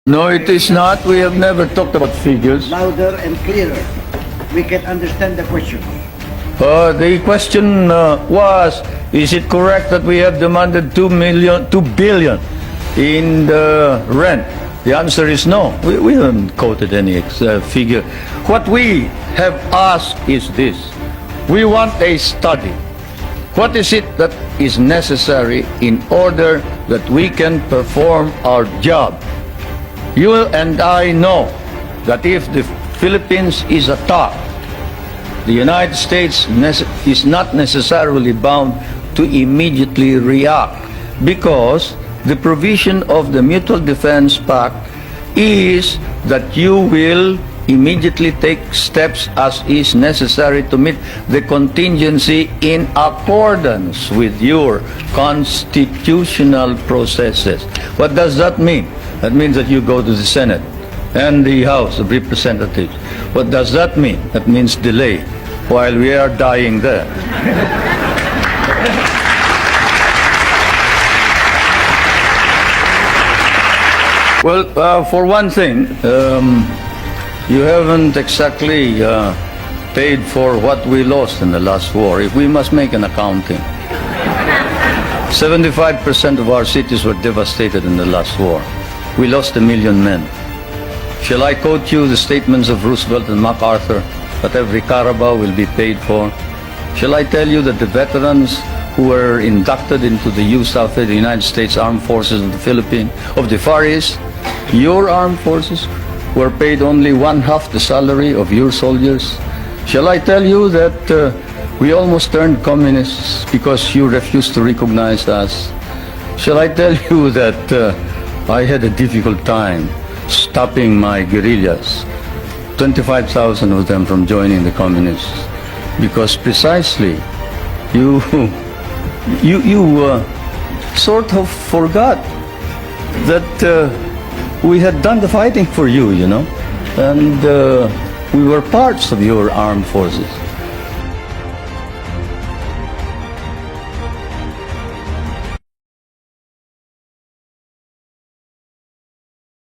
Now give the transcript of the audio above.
No, it is not. We have never talked about figures. Louder and clearer. We can understand the question. The question was, is it correct that we have demanded 2 billion in the rent? The answer is no. We haven't quoted any figure. What we have asked is this. We want a study. What is it that is necessary in order that we can perform our job? You and I know that if the Philippines is attacked, the United States is not necessarily bound to immediately react, because the provision of the Mutual Defense Pact is that you will immediately take steps as is necessary to meet the contingency in accordance with your constitutional processes. What does that mean? That means that you go to the Senate and the House of Representatives. What does that mean? That means delay while we are dying there. Well, for one thing, you haven't exactly paid for what we lost in the last war. If we must make an accounting, 75% of our cities were devastated in the last war. We lost 1 million men. Shall I quote you the statements of Roosevelt and MacArthur that every Carabao will be paid for? Shall I tell you that the veterans who were inducted into the USAF, the United States Armed Forces of the Philippines, of the Far East, your armed forces, were paid only 1/2 the salary of your soldiers? Shall I tell you that we almost turned communists because you refused to recognize us? Shall I tell you that I had a difficult time stopping my guerrillas, 25,000 of them from joining the communists, because precisely you sort of forgot that we had done the fighting for you, you know, and we were parts of your armed forces.